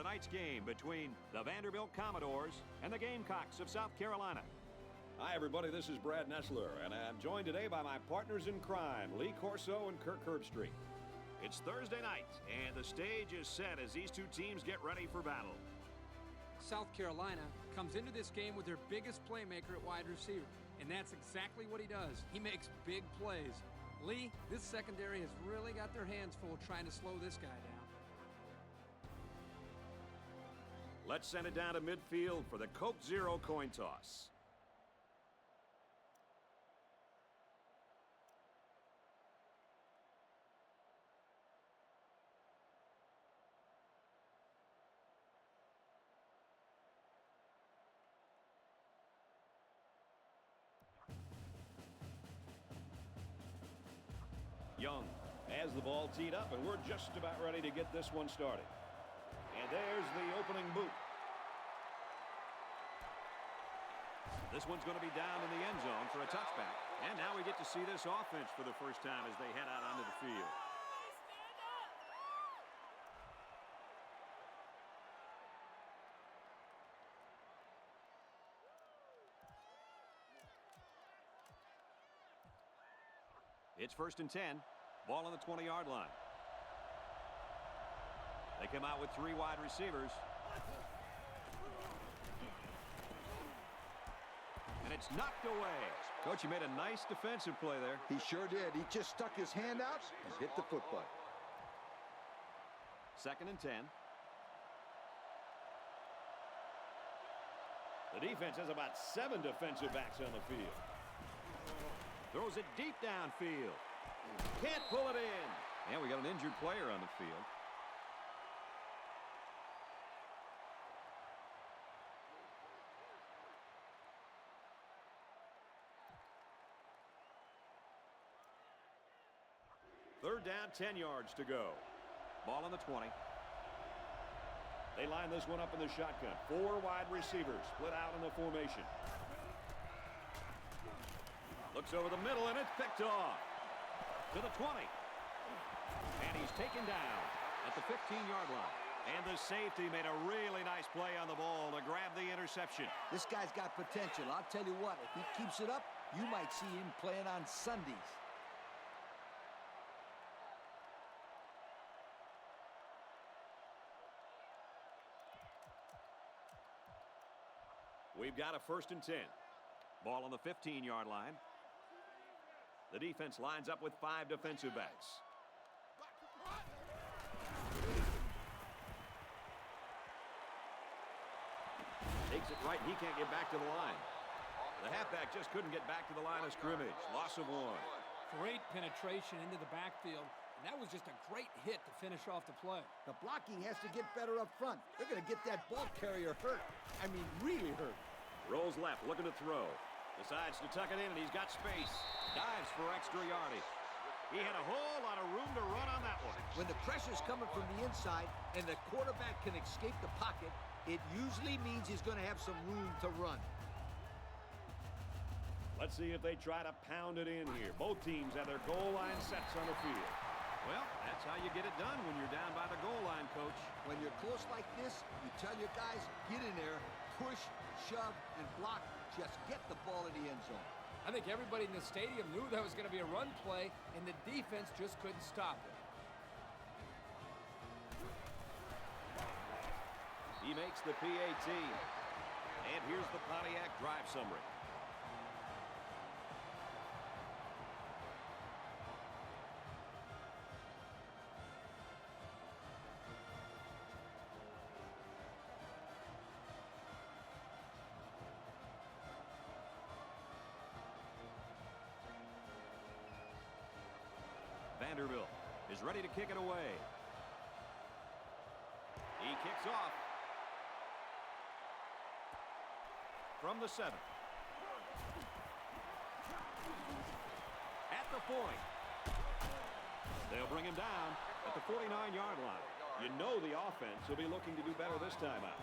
tonight's game between the Vanderbilt Commodores and the Gamecocks of South Carolina. Hi, everybody. This is Brad Nessler, and I'm joined today by my partners in crime, Lee Corso and Kirk Herbstreit. It's Thursday night, and the stage is set as these two teams get ready for battle. South Carolina comes into this game with their biggest playmaker at wide receiver, and that's exactly what he does. He makes big plays. Lee, this secondary has really got their hands full trying to slow this guy down. Let's send it down to midfield for the Coke Zero coin toss. Young has the ball teed up, and we're just about ready to get this one started. And there's the opening boot. This one's going to be down in the end zone for a touchback. And now we get to see this offense for the first time as they head out onto the field. It's 1st and 10. Ball on the 20-yard line. They come out with 3 wide receivers. And it's knocked away. Coach, you made a nice defensive play there. He sure did. He just stuck his hand out and hit the football. 2nd and 10. The defense has about 7 defensive backs on the field. Throws it deep downfield. Can't pull it in. And we got an injured player on the field. Third down, 10 yards to go. Ball on the 20. They line this one up in the shotgun. 4 wide receivers split out in the formation. Looks over the middle, and it's picked off. To the 20. And he's taken down at the 15-yard line. And the safety made a really nice play on the ball to grab the interception. This guy's got potential. I'll tell you what, if he keeps it up, you might see him playing on Sundays. We've got a 1st and 10. Ball on the 15-yard line. The defense lines up with 5 defensive backs. Takes it right. He can't get back to the line. The halfback just couldn't get back to the line of scrimmage. Loss of 1. Great penetration into the backfield, and that was just a great hit to finish off the play. The blocking has to get better up front. They're going to get that ball carrier hurt. I mean, really hurt. Rolls left, looking to throw. Decides to tuck it in, and he's got space. Dives for extra yardage. He had a whole lot of room to run on that one. When the pressure's coming from the inside and the quarterback can escape the pocket, it usually means he's going to have some room to run. Let's see if they try to pound it in here. Both teams have their goal line sets on the field. Well, that's how you get it done when you're down by the goal line, Coach. When you're close like this, you tell your guys, get in there, push, shove, and block. Just get the ball in the end zone. I think everybody in the stadium knew that was going to be a run play, and the defense just couldn't stop it. He makes the PAT. And here's the Pontiac drive summary. Vanderbilt is ready to kick it away. He kicks off from the 7. At the 40. They'll bring him down at the 49-yard line. You know the offense will be looking to do better this time out.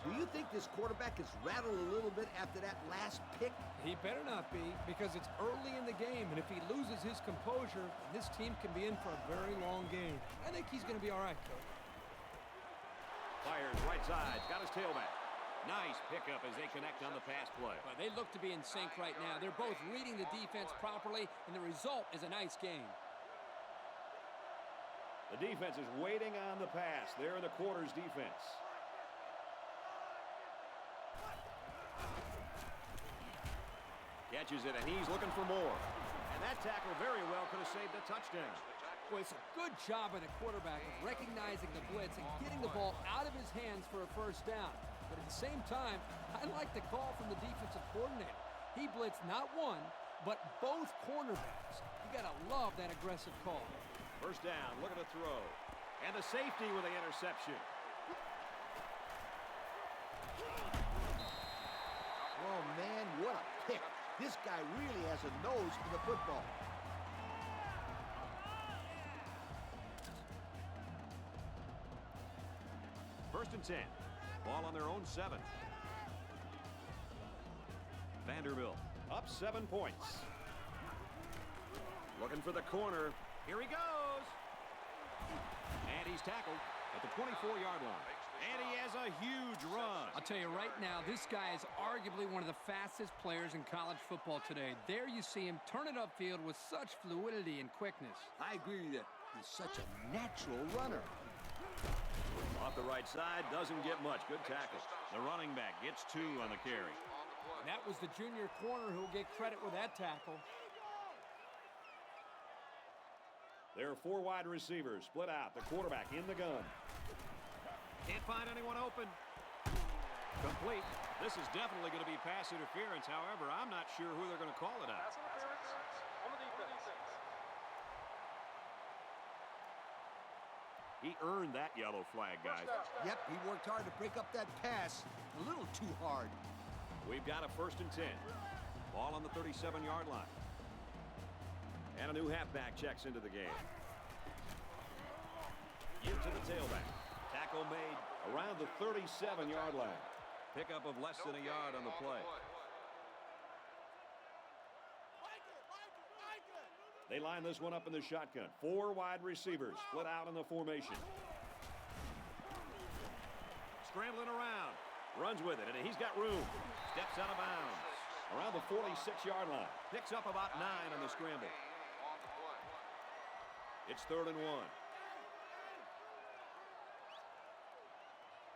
Do you think this quarterback is rattled a little bit after that last pick? He better not be, because it's early in the game, and if he loses his composure, this team can be in for a very long game. I think he's going to be all right, Coach. fires right side. Got his tailback. Nice pickup as they connect on the pass play. Well, they look to be in sync right now. They're both reading the defense properly, and the result is a nice game. The defense is waiting on the pass. They're in the quarters defense. Catches it, and he's looking for more. And that tackle very well could have saved a touchdown. Well, it's a good job by the quarterback of recognizing the blitz and getting the ball out of his hands for a first down. But at the same time, I like the call from the defensive coordinator. He blitzed not one, but both cornerbacks. You got to love that aggressive call. First down, look at the throw. And the safety with the interception. Oh, man, what a pick. This guy really has a nose for the football. First and 10. Ball on their own 7. Vanderbilt up 7 points. Looking for the corner. Here he goes. And he's tackled at the 24-yard line. And he has a huge run. I'll tell you right now, this guy is arguably one of the fastest players in college football today. There you see him turn it upfield with such fluidity and quickness. I agree with you. He's such a natural runner. Off the right side, doesn't get much. Good tackle. The running back gets 2 on the carry. And that was the junior corner who'll get credit with that tackle. There are 4 wide receivers split out. The quarterback in the gun. Can't find anyone open. Complete. This is definitely going to be pass interference. However, I'm not sure who they're going to call it out. Pass interference on the defense. He earned that yellow flag, guys. Yep, he worked hard to break up that pass. A little too hard. We've got a first and 10. Ball on the 37-yard line. And a new halfback checks into the game. Give to the tailback. Tackle made around the 37-yard line. Pickup of less than a yard on the play. They line this one up in the shotgun. 4 wide receivers split out in the formation. Scrambling around. Runs with it, and he's got room. Steps out of bounds. Around the 46-yard line. Picks up about 9 on the scramble. It's 3rd and 1.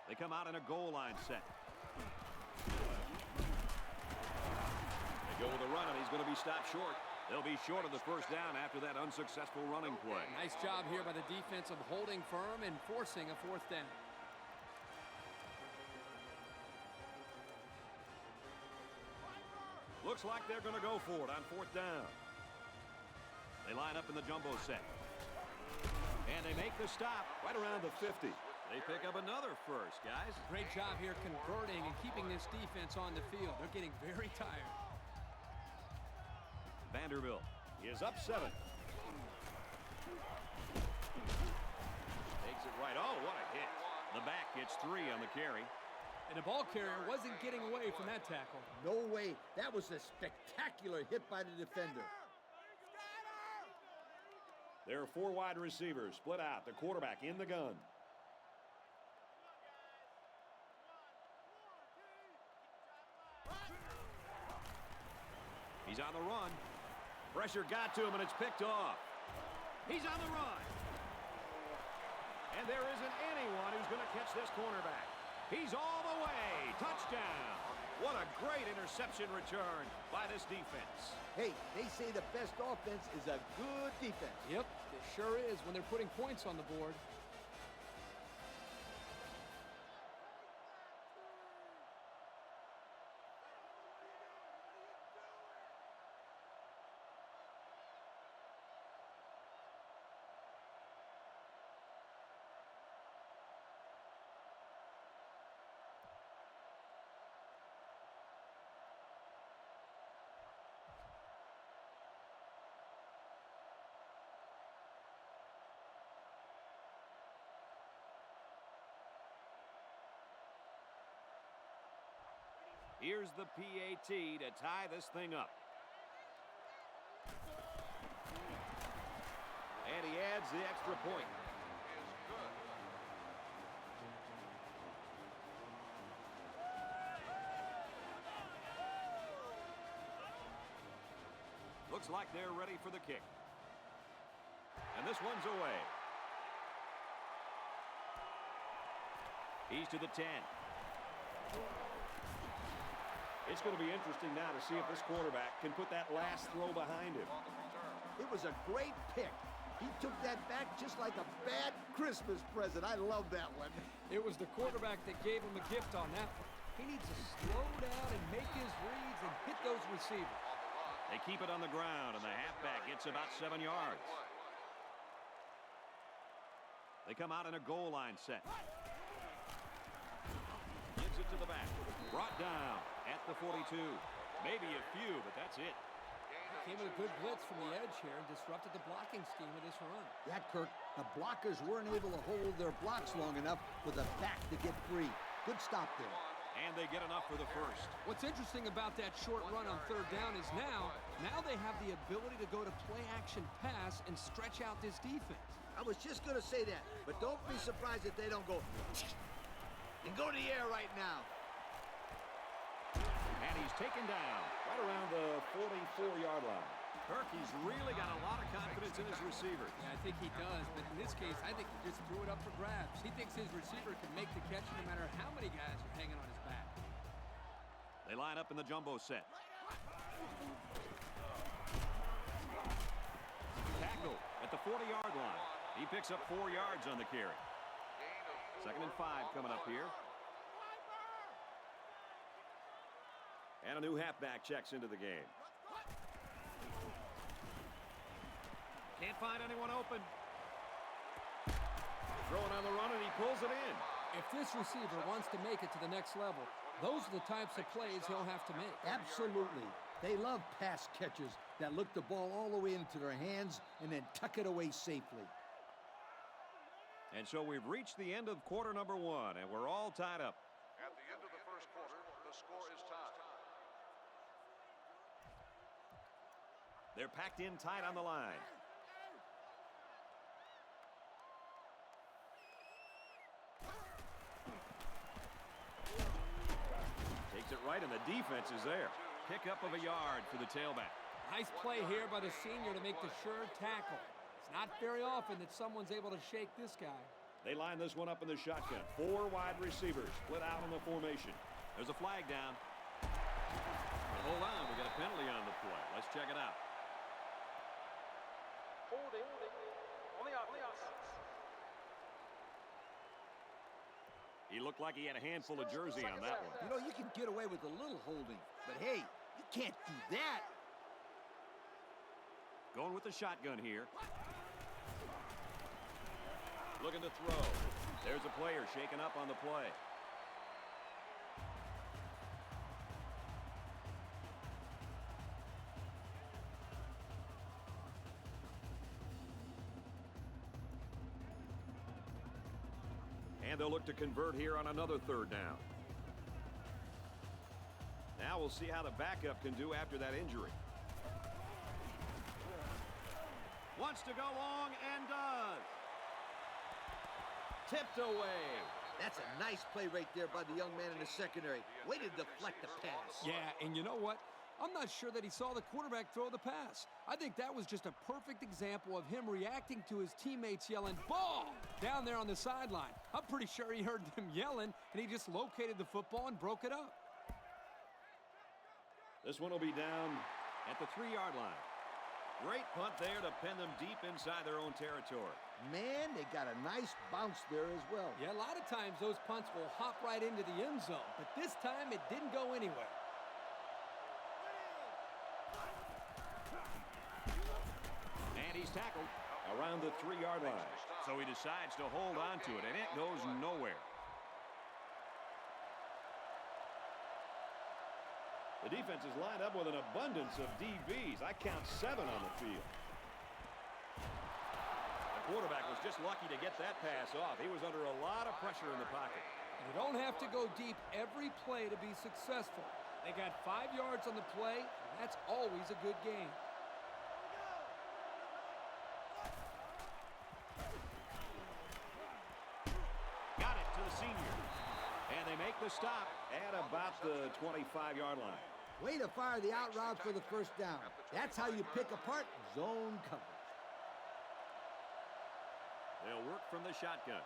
They come out in a goal line set. They go with a run, and he's going to be stopped short. They'll be short of the first down after that unsuccessful running play. Nice job here by the defense of holding firm and forcing a 4th down. Looks like they're going to go for it on 4th down. They line up in the jumbo set. And they make the stop Right around the 50. They pick up another first, guys. Great job here converting and keeping this defense on the field. They're getting very tired. Vanderbilt is up 7. Takes it right. Oh, what a hit. The back gets 3 on the carry. And the ball carrier wasn't getting away from that tackle. No way. That was a spectacular hit by the defender. There are 4 wide receivers split out. The quarterback in the gun. He's on the run. Pressure got to him, and it's picked off. He's on the run. And there isn't anyone who's going to catch this cornerback. He's all the way. Touchdown. What a great interception return by this defense. Hey, they say the best offense is a good defense. Yep, it sure is when they're putting points on the board. Here's the PAT to tie this thing up. And he adds the extra point. Looks like they're ready for the kick. And this one's away. He's to the 10. It's going to be interesting now to see if this quarterback can put that last throw behind him. It was a great pick. He took that back just like a bad Christmas present. I love that one. It was the quarterback that gave him a gift on that one. He needs to slow down and make his reads and hit those receivers. They keep it on the ground, and the halfback gets about 7 yards. They come out in a goal line set. Gives it to the back. Brought down at the 42. Maybe a few, but that's it. Came with a good blitz from the edge here and disrupted the blocking scheme of this run. Yeah, Kirk, the blockers weren't able to hold their blocks long enough for the back to get free. Good stop there. And they get enough for the first. What's interesting about that short run on third down is now they have the ability to go to play action pass and stretch out this defense. I was just going to say that, but don't be surprised if they don't go and go to the air right now. And he's taken down right around the 44-yard line. Kirk, he's really got a lot of confidence in his receivers. Yeah, I think he does, but in this case, I think he just threw it up for grabs. He thinks his receiver can make the catch no matter how many guys are hanging on his back. They line up in the jumbo set. Tackle at the 40-yard line. He picks up 4 yards on the carry. 2nd and 5 coming up here. And a new halfback checks into the game. Can't find anyone open. Throwing on the run, and he pulls it in. If this receiver wants to make it to the next level, those are the types of plays he'll have to make. Absolutely. They love pass catchers that look the ball all the way into their hands and then tuck it away safely. And so we've reached the end of quarter number 1, and we're all tied up. At the end of the first quarter, the score is tied. They're packed in tight on the line. Takes it right, and the defense is there. Pickup of a yard for the tailback. Nice play here by the senior to make the sure tackle. It's not very often that someone's able to shake this guy. They line this one up in the shotgun. 4 wide receivers split out in the formation. There's a flag down. Well, hold on, we got a penalty on the play. Let's check it out. Holding on the offense. He looked like he had a handful of jersey on that one. You know, you can get away with a little holding, but hey, you can't do that. Going with the shotgun here. Looking to throw. There's a player shaken up on the play. And they'll look to convert here on another third down. Now we'll see how the backup can do after that injury. Wants to go long and does. Tipped away. That's a nice play right there by the young man in the secondary. Way to deflect the pass. Yeah, and you know what? I'm not sure that he saw the quarterback throw the pass. I think that was just a perfect example of him reacting to his teammates yelling, "Ball!" down there on the sideline. I'm pretty sure he heard them yelling, and he just located the football and broke it up. This one will be down at the 3-yard line. Great punt there to pin them deep inside their own territory. Man, they got a nice bounce there as well. Yeah, a lot of times those punts will hop right into the end zone, but this time it didn't go anywhere. And he's tackled around the 3-yard line. So he decides to hold on to it, and it goes nowhere. The defense is lined up with an abundance of DBs. I count 7 on the field. The quarterback was just lucky to get that pass off. He was under a lot of pressure in the pocket. You don't have to go deep every play to be successful. They got 5 yards on the play, and that's always a good game. Got it to the senior. And they make the stop at about the 25-yard line. Way to fire the out route for the first down. That's how you pick apart zone coverage. They'll work from the shotgun.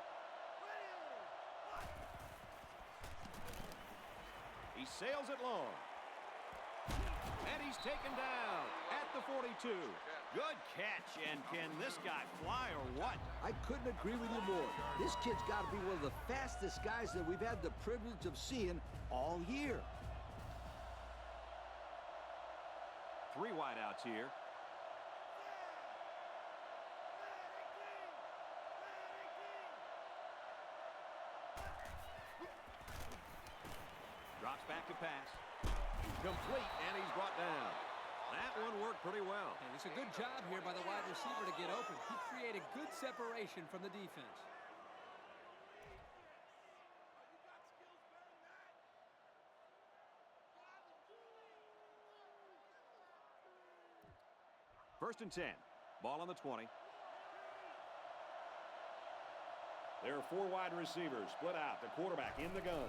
He sails it long. And he's taken down at the 42. Good catch, and can this guy fly or what? I couldn't agree with you more. This kid's got to be one of the fastest guys that we've had the privilege of seeing all year. 3 wideouts here. Drops back to pass. Complete, and he's brought down. That one worked pretty well. And it's a good job here by the wide receiver to get open. He created good separation from the defense. First and 10. Ball on the 20. There are 4 wide receivers split out. The quarterback in the gun.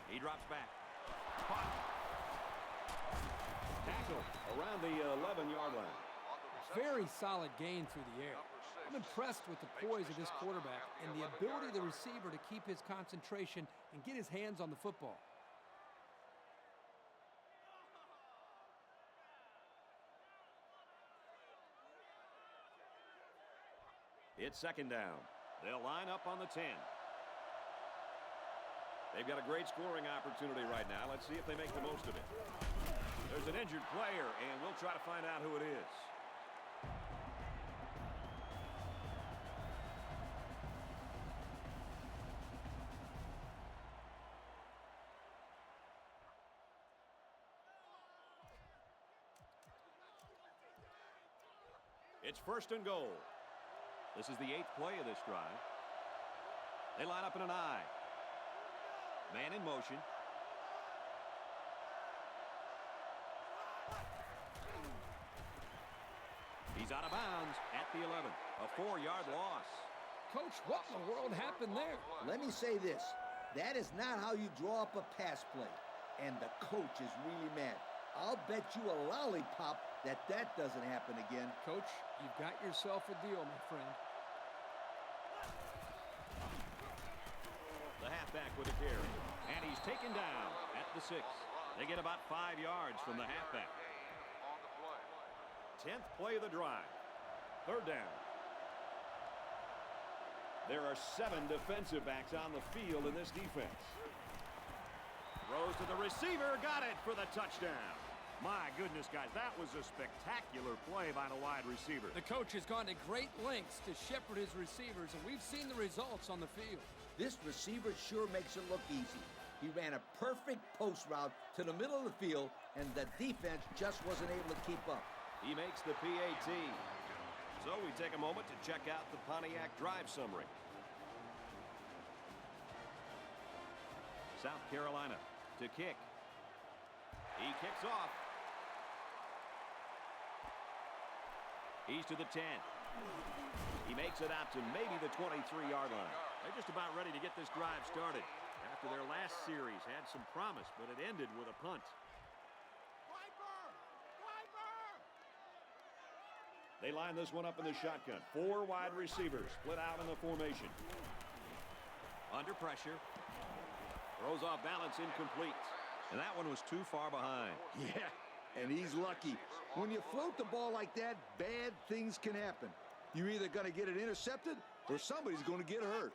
He drops back. Caught. Tackle around the 11-yard line. Very solid gain through the air. I'm impressed with the poise of this quarterback and the ability of the receiver to keep his concentration and get his hands on the football. It's second down. They'll line up on the 10. They've got a great scoring opportunity right now. Let's see if they make the most of it. There's an injured player, and we'll try to find out who it is. It's first and goal. This is the 8th play of this drive. They line up in an I. Man in motion. He's out of bounds at the 11. A 4-yard loss. Coach, what in the world happened there? Let me say this. That is not how you draw up a pass play. And the coach is really mad. I'll bet you a lollipop that doesn't happen again. Coach, you've got yourself a deal, my friend. The halfback with a carry. And he's taken down at the 6. They get about 5 yards from the halfback. 10th play of the drive. Third down. There are 7 defensive backs on the field in this defense. Throws to the receiver. Got it for the touchdown. My goodness, guys, that was a spectacular play by the wide receiver. The coach has gone to great lengths to shepherd his receivers, and we've seen the results on the field. This receiver sure makes it look easy. He ran a perfect post route to the middle of the field, and the defense just wasn't able to keep up. He makes the PAT. So we take a moment to check out the Pontiac drive summary. South Carolina to kick. He kicks off. He's to the 10. He makes it out to maybe the 23-yard line. They're just about ready to get this drive started. After their last series had some promise, but it ended with a punt. They line this one up in the shotgun. 4 wide receivers split out in the formation. Under pressure. Throws off balance, incomplete. And that one was too far behind. Yeah, and he's lucky. When you float the ball like that, bad things can happen. You're either going to get it intercepted or somebody's going to get hurt.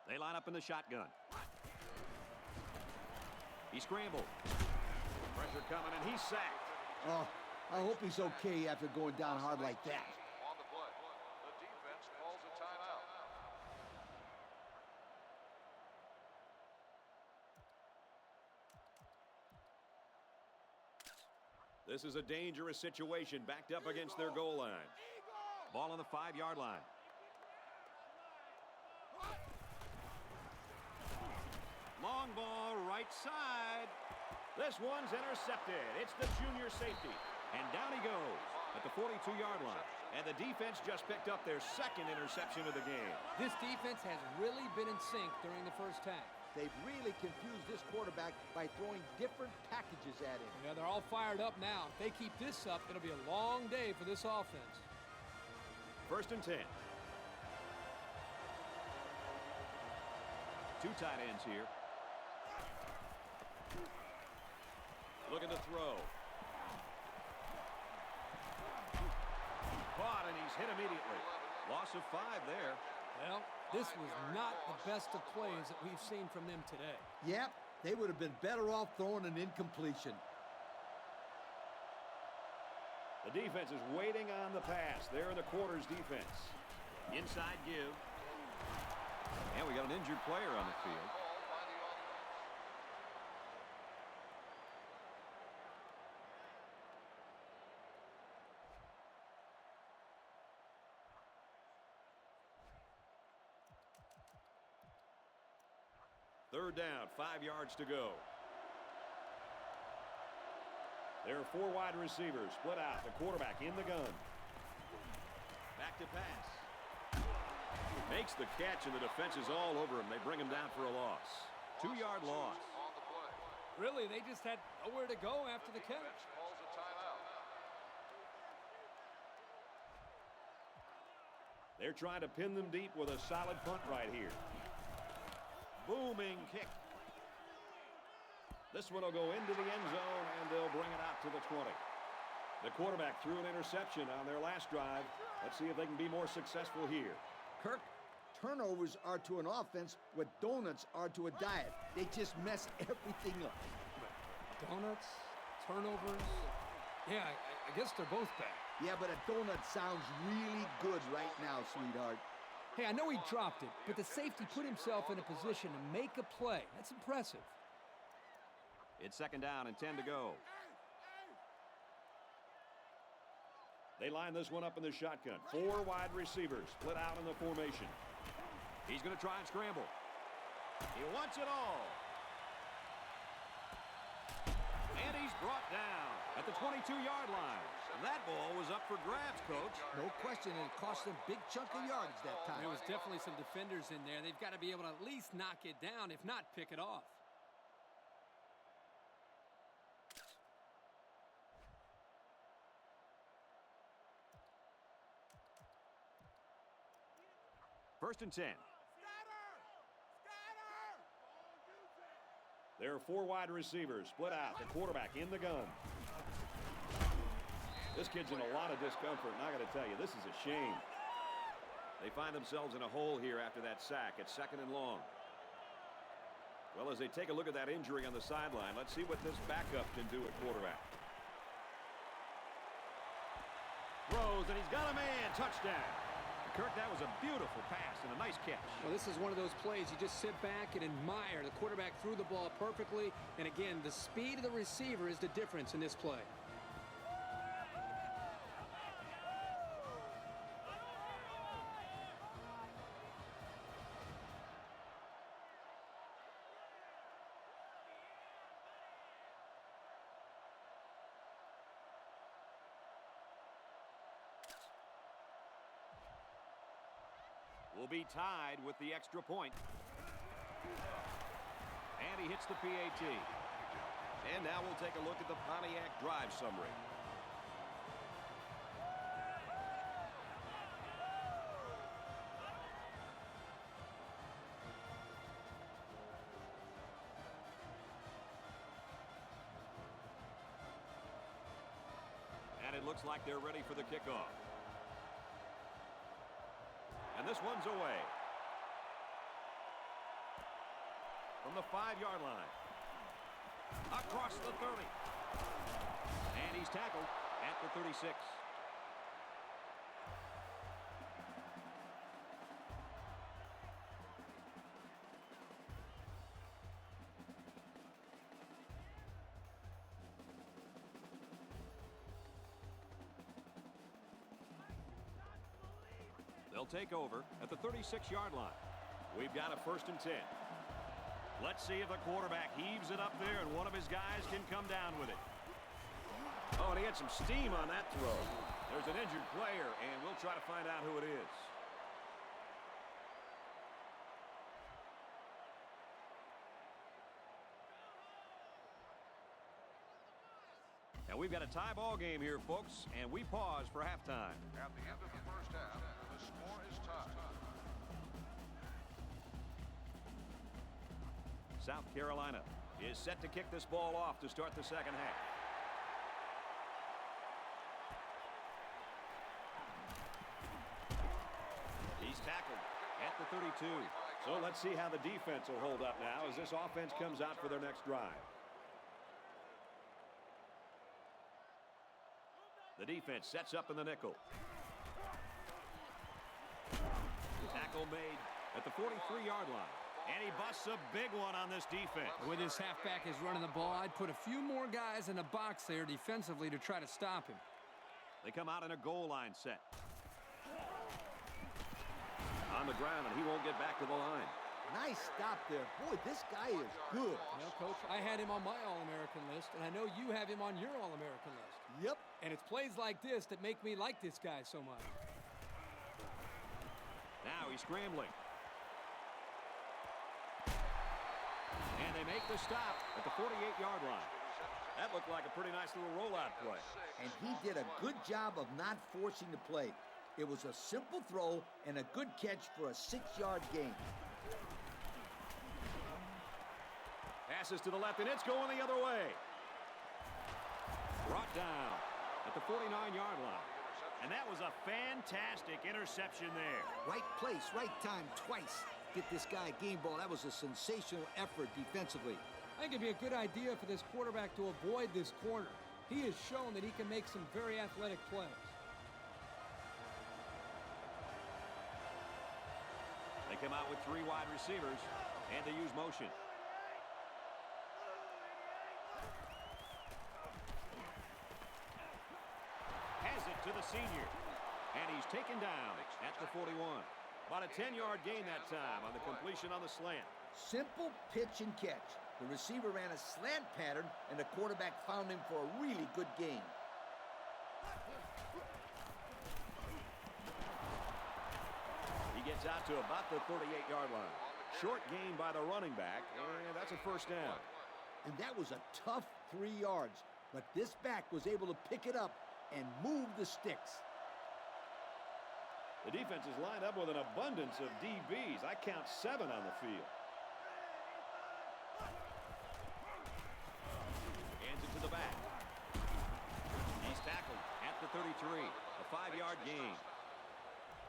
They line up in the shotgun. He scrambled. Pressure coming, and he's sacked. Oh, I hope he's okay after going down hard like that. On the play, the defense calls a timeout. This is a dangerous situation, backed up against their goal line. Ball on the 5-yard line. Long ball, right side. This one's intercepted. It's the junior safety. And down he goes at the 42-yard line. And the defense just picked up their 2nd interception of the game. This defense has really been in sync during the first half. They've really confused this quarterback by throwing different packages at him. Yeah, they're all fired up now. If they keep this up, it'll be a long day for this offense. 1st and 10. Two tight ends here. Looking to throw. Caught, and he's hit immediately. Loss of 5 there. Well, this was not the best of plays that we've seen from them today. Yep, they would have been better off throwing an incompletion. The defense is waiting on the pass. They're in the quarters defense. Inside give. And we got an injured player on the field. Third down, 5 yards to go. There are 4 wide receivers split out. The quarterback in the gun. Back to pass. Makes the catch, and the defense is all over him. They bring him down for a loss. 2-yard loss. Really, they just had nowhere to go after the catch. Calls a timeout. They're trying to pin them deep with a solid punt right here. Booming kick. This one will go into the end zone, and they'll bring it out to the 20. The quarterback threw an interception on their last drive. Let's see if they can be more successful here. Kirk, turnovers are to an offense what donuts are to a diet. They just mess everything up. Donuts, turnovers. Yeah, I guess they're both bad. Yeah, but a donut sounds really good right now, sweetheart. Hey, I know he dropped it, but the safety put himself in a position to make a play. That's impressive. It's 2nd down and 10 to go. They line this one up in the shotgun. 4 wide receivers split out in the formation. He's going to try and scramble. He wants it all. And he's brought down at the 22-yard line. That ball was up for grabs, Coach. No question, it cost them a big chunk of yardage that time. There was definitely some defenders in there. They've got to be able to at least knock it down, if not pick it off. First and 10. There are 4 wide receivers split out. The quarterback in the gun. This kid's in a lot of discomfort, and I got to tell you, this is a shame. They find themselves in a hole here after that sack. It's 2nd and long. Well, as they take a look at that injury on the sideline, let's see what this backup can do at quarterback. Throws, and he's got a man. Touchdown. Kirk, that was a beautiful pass and a nice catch. Well, this is one of those plays you just sit back and admire. The quarterback threw the ball perfectly, and again, the speed of the receiver is the difference in this play. Will be tied with the extra point. And he hits the PAT. And now we'll take a look at the Pontiac drive summary. And it looks like they're ready for the kickoff. And this one's away. From the 5-yard line. Across the 30. And he's tackled at the 36. They'll take over at the 36-yard line. We've got a 1st and 10. Let's see if the quarterback heaves it up there and one of his guys can come down with it. Oh, and he had some steam on that throw. There's an injured player, and we'll try to find out who it is. And we've got a tie ball game here, folks, and we pause for halftime. At the end of the first half, the score is tied. South Carolina is set to kick this ball off to start the second half. He's tackled at the 32. So let's see how the defense will hold up now as this offense comes out for their next drive. The defense sets up in the nickel. Tackle made at the 43-yard line. And he busts a big one on this defense. With his halfback is running the ball, I'd put a few more guys in the box there defensively to try to stop him. They come out in a goal line set. On the ground, and he won't get back to the line. Nice stop there. Boy, this guy is good. Well, Coach, I had him on my All-American list, and I know you have him on your All-American list. Yep. And it's plays like this that make me like this guy so much. Now he's scrambling. And they make the stop at the 48-yard line. That looked like a pretty nice little rollout play. And he did a good job of not forcing the play. It was a simple throw and a good catch for a 6-yard gain. Passes to the left, and it's going the other way. Brought down at the 49-yard line. And that was a fantastic interception there. Right place, right time, twice. Get this guy a game ball. That was a sensational effort defensively. I think it'd be a good idea for this quarterback to avoid this corner. He has shown that he can make some very athletic plays. They come out with 3 wide receivers, and they use motion. Has it to the senior. And he's taken down at the 41. About a 10-yard gain that time on the completion on the slant. Simple pitch and catch. The receiver ran a slant pattern, and the quarterback found him for a really good gain. He gets out to about the 38-yard line. Short gain by the running back, and that's a first down. And that was a tough 3 yards, but this back was able to pick it up and move the sticks. The defense is lined up with an abundance of DBs. I count 7 on the field. Hands it to the back. He's tackled at the 33. A 5-yard gain.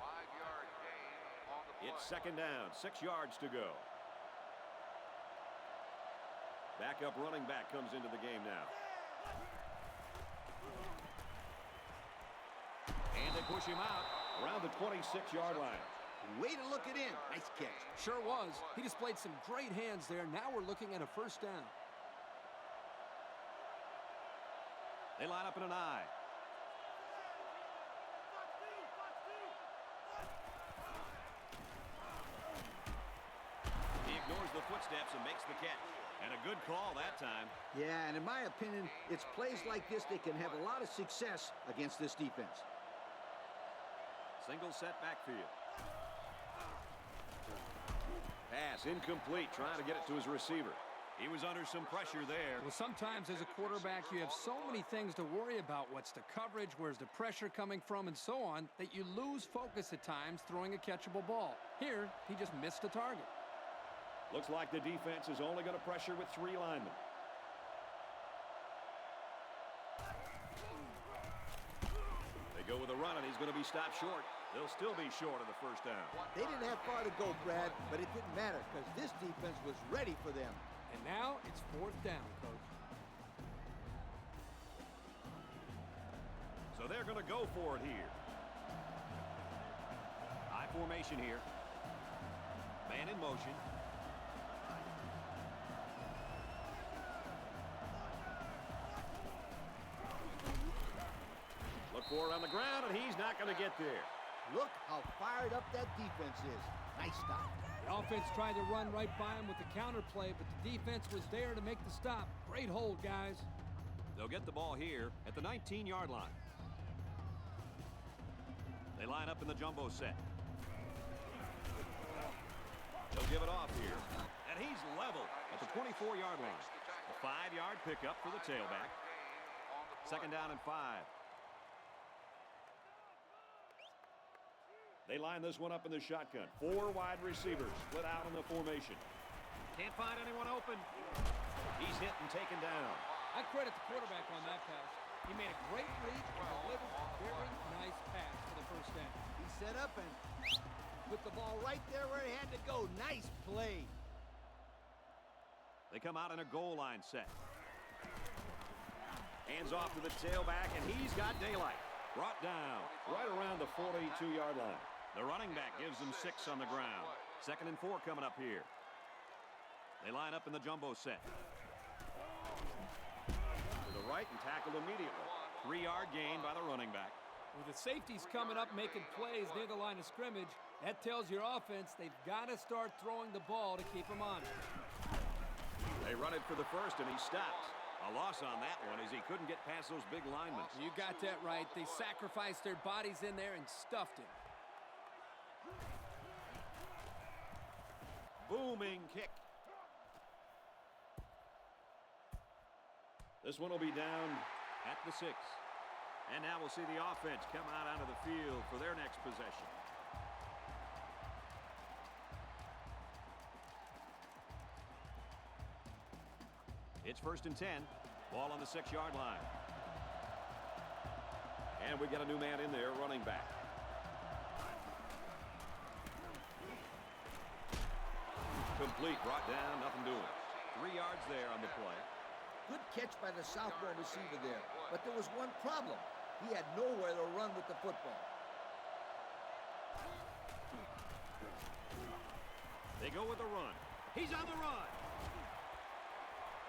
5-yard gain on the play. It's second down. 6 yards to go. Backup running back comes into the game now. And they push him out around the 26-yard line. Way to look it in. Nice catch. Sure was. He displayed some great hands there. Now we're looking at a first down. They line up in an I. He ignores the footsteps and makes the catch. And a good call that time. Yeah, and in my opinion, it's plays like this that can have a lot of success against this defense. Single set backfield. Pass incomplete, trying to get it to his receiver. He was under some pressure there. Well, sometimes as a quarterback, you have so many things to worry about. What's the coverage? Where's the pressure coming from? And so on, that you lose focus at times throwing a catchable ball. Here, he just missed the target. Looks like the defense is only going to pressure with 3 linemen. They go with a run, and he's going to be stopped short. They'll still be short of the first down. They didn't have far to go, Brad, but it didn't matter because this defense was ready for them. And now it's 4th down, Coach. So they're going to go for it here. High formation here. Man in motion. Look for it on the ground, and he's not going to get there. Look how fired up that defense is. Nice stop. The offense tried to run right by him with the counter play, but the defense was there to make the stop. Great hold, guys. They'll get the ball here at the 19-yard line. They line up in the jumbo set. They'll give it off here. And he's level at the 24-yard line. A 5-yard pickup for the tailback. Second down and 5. They line this one up in the shotgun. 4 wide receivers split out in the formation. Can't find anyone open. He's hit and taken down. I credit the quarterback on that pass. He made a great read and delivered a very nice pass for the first down. He set up and put the ball right there where he had to go. Nice play. They come out in a goal line set. Hands off to the tailback, and he's got daylight. Brought down Right around the 42-yard line. The running back gives them 6 on the ground. Second and 4 coming up here. They line up in the jumbo set. To the right and tackled immediately. 3-yard gain by the running back. With the safeties coming up making plays near the line of scrimmage, that tells your offense they've got to start throwing the ball to keep them honest. They run it for the first, and he stops. A loss on that one as he couldn't get past those big linemen. You got that right. They sacrificed their bodies in there and stuffed him. Booming kick. This one will be down At the 6. And now we'll see the offense come out onto the field for their next possession. It's 1st and 10. Ball on the 6-yard line. And we got a new man in there, running back. Complete, brought down, nothing doing. 3 yards there on the play. Good catch by the sophomore receiver there. But there was one problem. He had nowhere to run with the football. They go with the run. He's on the run.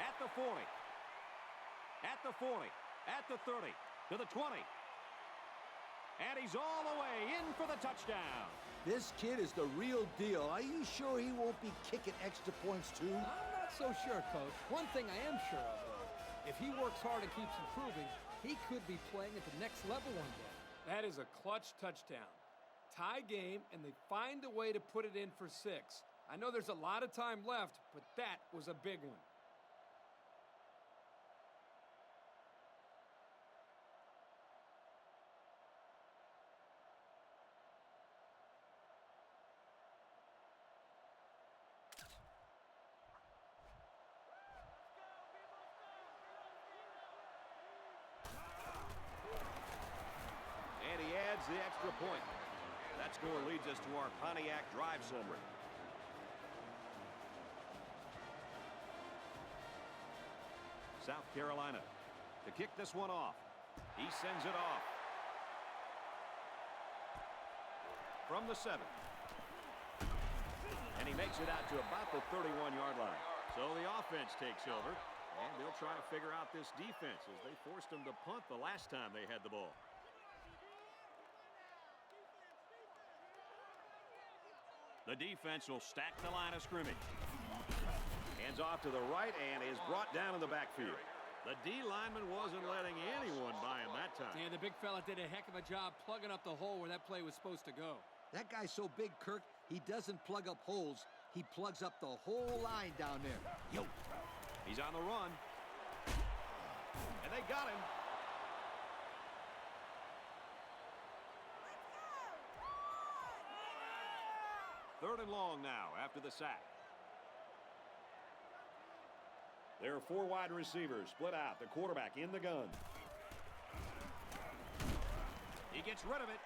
At the 40. At the 40. At the 30. To the 20. And he's all the way in for the touchdown. This kid is the real deal. Are you sure he won't be kicking extra points too? I'm not so sure, Coach. One thing I am sure of, though, if he works hard and keeps improving, he could be playing at the next level one day. That is a clutch touchdown. Tie game, and they find a way to put it in for 6. I know there's a lot of time left, but that was a big one. And he adds the extra point. That score leads us to our Pontiac drive summary. South Carolina to kick this one off. He sends it off. From the 7. And he makes it out to about the 31-yard line. So the offense takes over, and they'll try to figure out this defense as they forced them to punt the last time they had the ball. The defense will stack the line of scrimmage. Hands off to the right and is brought down in the backfield. The D lineman wasn't letting anyone by him that time. Yeah, the big fella did a heck of a job plugging up the hole where that play was supposed to go. That guy's so big, Kirk, he doesn't plug up holes. He plugs up the whole line down there. Yo. He's on the run. And they got him. Third and long now after the sack. There are 4 wide receivers split out. The quarterback in the gun. He gets rid of it.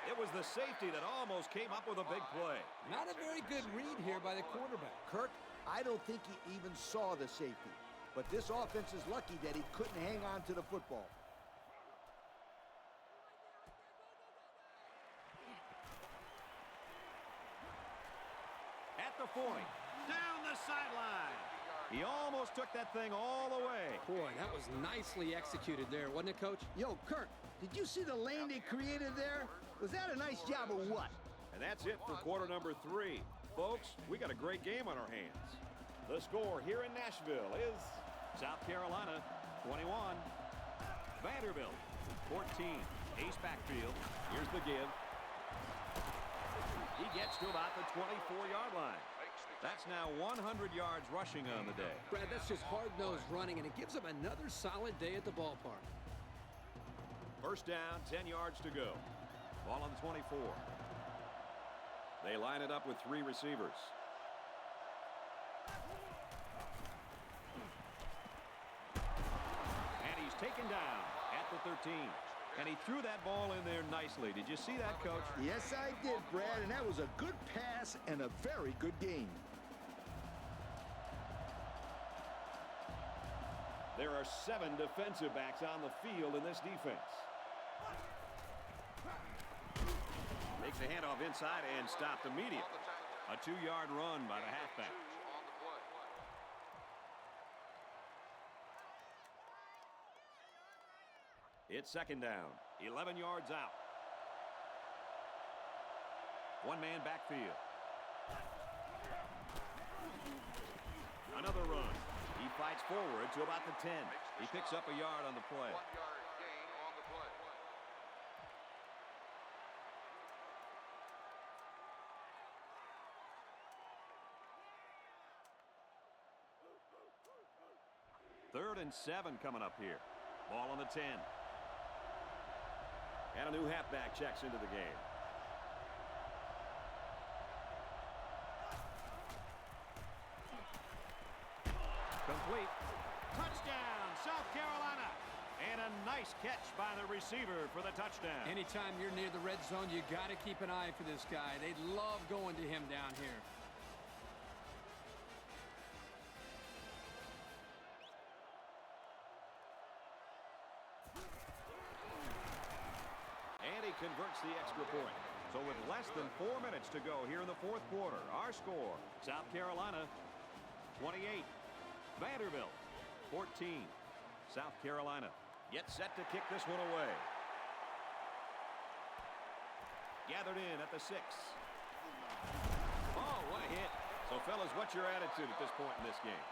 It was the safety that almost came up with a big play. Not a very good read here by the quarterback. Kirk, I don't think he even saw the safety. But this offense is lucky that he couldn't hang on to the football. At the 40. Down the sideline. He almost took that thing all the way. Boy, that was nicely executed there, wasn't it, Coach? Yo, Kirk, did you see the lane they created there? Was that a nice job or what? And that's it for quarter number 3. Folks, we got a great game on our hands. The score here in Nashville is South Carolina, 21. Vanderbilt, 14. Ace backfield. Here's the give. He gets to about the 24-yard line. Makes the That's now 100 yards rushing on the day. Brad, that's just hard-nosed running, and it gives them another solid day at the ballpark. First down, 10 yards to go. Ball on the 24. They line it up with 3 receivers. And he's taken down at the 13. And he threw that ball in there nicely. Did you see that, Coach? Yes, I did, Brad, and that was a good pass and a very good game. There are 7 defensive backs on the field in this defense. Makes a handoff inside and stopped immediately. A 2-yard run by the halfback. It's second down. 11 yards out. 1-man backfield. Another run. He fights forward to about the 10. He picks up a yard on the play. 1-yard gain on the play. Third and 7 coming up here. Ball on the 10. And a new halfback checks into the game. Complete. Touchdown, South Carolina. And a nice catch by the receiver for the touchdown. Anytime you're near the red zone, you got to keep an eye for this guy. They love going to him down here. And he converts the extra point. So with less than 4 minutes to go here in the fourth quarter, our score, South Carolina 28, Vanderbilt 14. South Carolina gets set to kick this one away. Gathered in at the 6. Oh, what a hit. So, fellas, what's your attitude at this point in this game?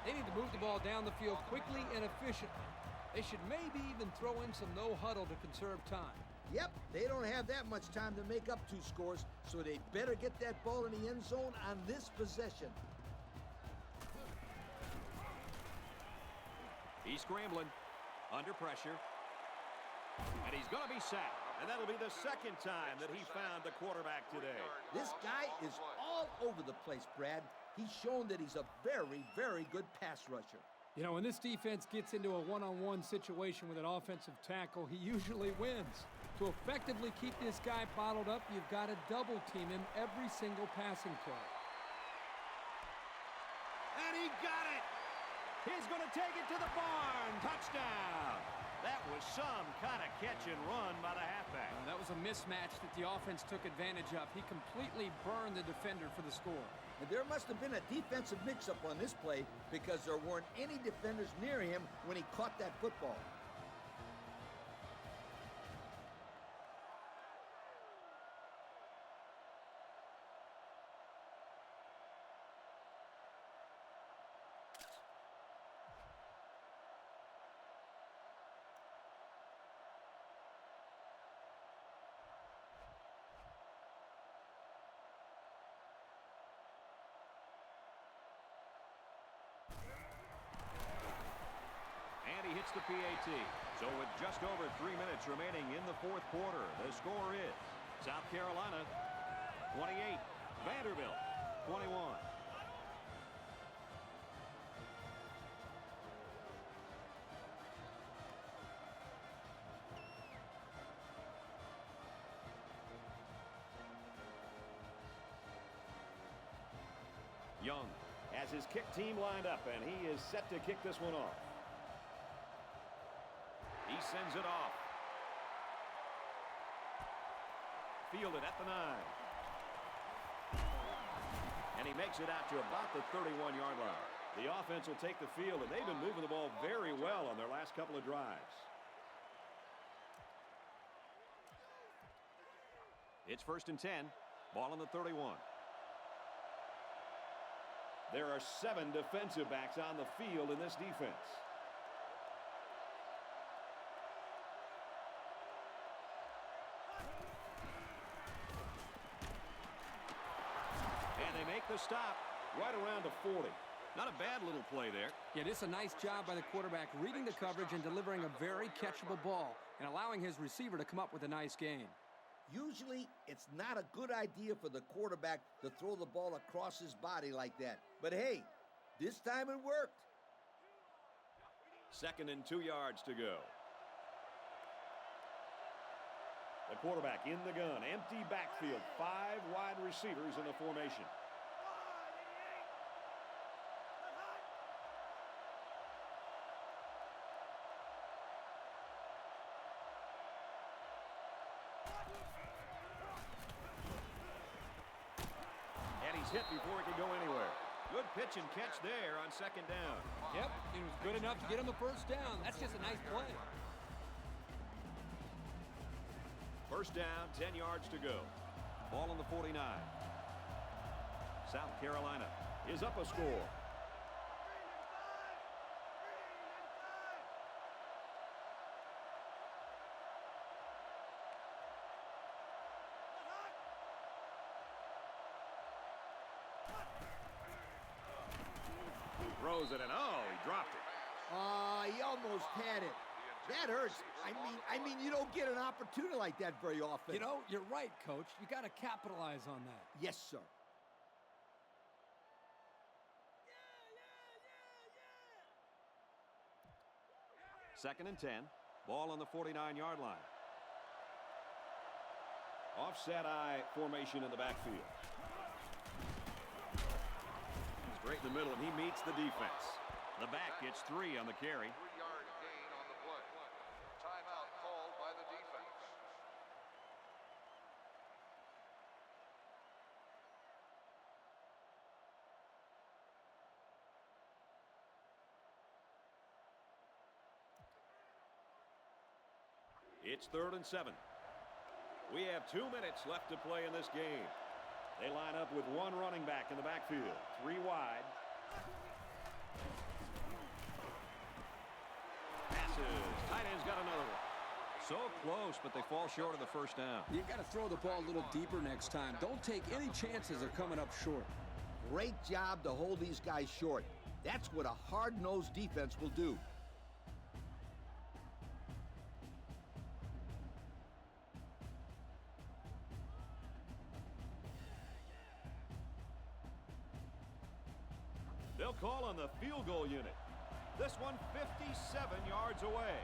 They need to move the ball down the field quickly and efficiently. They should maybe even throw in some no huddle to conserve time. Yep, they don't have that much time to make up 2 scores, so they better get that ball in the end zone on this possession. He's scrambling, under pressure, and he's going to be sacked. And that'll be the second time that he found the quarterback today. This guy is all over the place, Brad. He's shown that he's a very, very good pass rusher. You know, when this defense gets into a one-on-one situation with an offensive tackle, he usually wins. To effectively keep this guy bottled up, you've got to double team him every single passing play. And he got it! He's going to take it to the barn. Touchdown! That was some kind of catch and run by the halfback. That was a mismatch that the offense took advantage of. He completely burned the defender for the score. And there must have been a defensive mix-up on this play because there weren't any defenders near him when he caught that football. And he hits the PAT. So with just over 3 minutes remaining in the fourth quarter, the score is South Carolina 28, Vanderbilt 21. Young has his kick team lined up, and he is set to kick this one off. He sends it off. Fielded at the 9. And he makes it out to about the 31-yard line. The offense will take the field, and they've been moving the ball very well on their last couple of drives. It's first and 10. Ball on the 31. There are 7 defensive backs on the field in this defense. And they make make the stop. Right around the 40. Not a bad little play there. Yeah, this is a nice job by the quarterback reading the coverage and delivering a very catchable ball and allowing his receiver to come up with a nice gain. Usually, it's not a good idea for the quarterback to throw the ball across his body like that. But hey, this time it worked. 2nd and 2 yards to go. The quarterback in the gun. Empty backfield. 5 wide receivers in the formation. And he's hit before he can go anywhere. Good pitch and catch there on 2nd down. Yep, it was good enough to get him the first down. That's just a nice play. 1st down, 10 yards to go. Ball on the 49. South Carolina is up a score. Throws it, and oh, he dropped it. He almost had it. That hurts. I mean, you don't get an opportunity like that very often. You know, you're right, Coach. You got to capitalize on that. Yes, sir. Second and 10. Ball on the 49-yard line. Offset eye formation in the backfield. Straight in the middle, and he meets the defense. The back gets 3 on the carry. 3-yard gain on the play. Timeout called by the defense. It's 3rd and 7. We have 2 minutes left to play in this game. They line up with 1 running back in the backfield. 3 wide. Passes. Tight end's got another one. So close, but they fall short of the 1st down. You got to throw the ball a little deeper next time. Don't take any chances of coming up short. Great job to hold these guys short. That's what a hard-nosed defense will do. They'll call on the field goal unit. This one 57 yards away.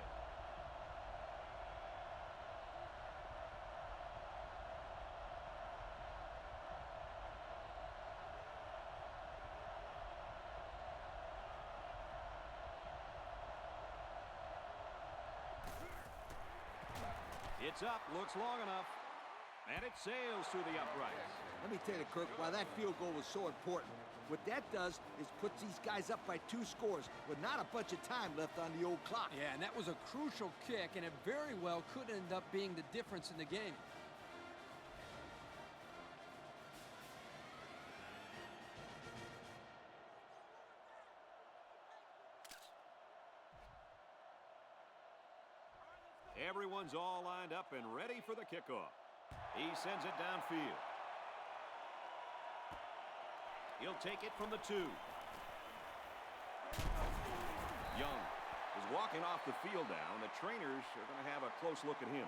It's up, looks long enough. And it sails through the uprights. Let me tell you, Kirk, why that field goal was so important. What that does is puts these guys up by 2 scores with not a bunch of time left on the old clock. Yeah, and that was a crucial kick, and it very well could end up being the difference in the game. Everyone's all lined up and ready for the kickoff. He sends it downfield. He'll take it from the 2. Young is walking off the field now, and the trainers are going to have a close look at him.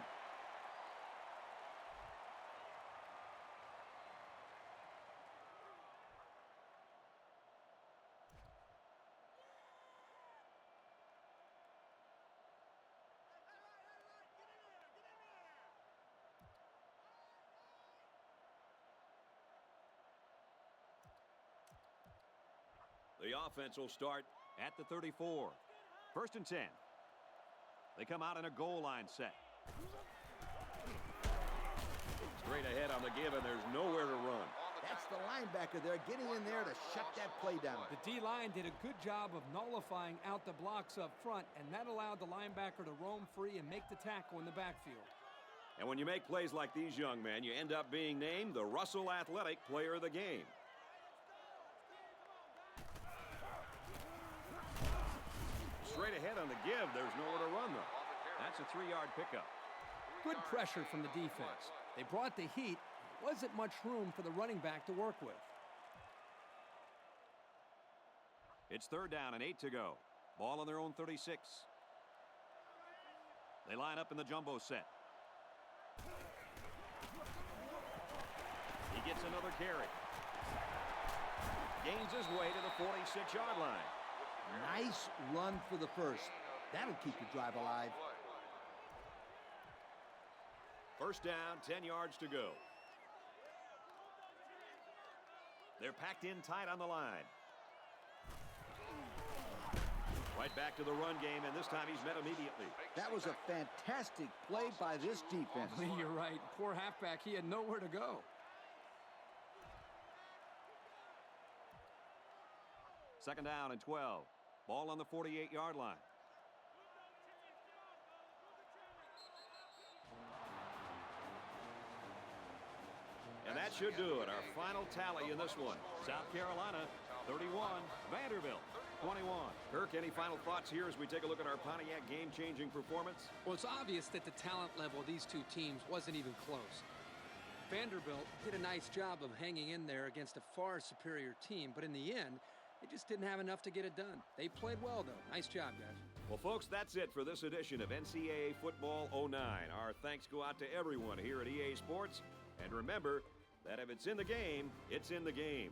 The offense will start at the 34. 1st and 10. They come out in a goal line set. Straight ahead on the give, and there's nowhere to run. That's the linebacker there getting in there to shut that play down. The D-line did a good job of nullifying out the blocks up front, and that allowed the linebacker to roam free and make the tackle in the backfield. And when you make plays like these, young men, you end up being named the Russell Athletic Player of the Game. Straight ahead on the give, there's nowhere to run, though. That's a 3-yard pickup. Good pressure from the defense. They brought the heat. Wasn't much room for the running back to work with. It's 3rd down and 8 to go. Ball on their own 36. They line up in the jumbo set. He gets another carry. Gains his way to the 46-yard line. Nice run for the first. That'll keep the drive alive. 1st down, 10 yards to go. They're packed in tight on the line. Right back to the run game, and this time he's met immediately. That was a fantastic play by this defense. Lee, you're right. Poor halfback. He had nowhere to go. Second down and 12. Ball on the 48-yard line. And that should do it. Our final tally in this one. South Carolina, 31. Vanderbilt, 21. Kirk, any final thoughts here as we take a look at our Pontiac game-changing performance? Well, it's obvious that the talent level of these two teams wasn't even close. Vanderbilt did a nice job of hanging in there against a far superior team, but in the end, they just didn't have enough to get it done. They played well, though. Nice job, guys. Well, folks, that's it for this edition of NCAA Football 09. Our thanks go out to everyone here at EA Sports. And remember that if it's in the game, it's in the game.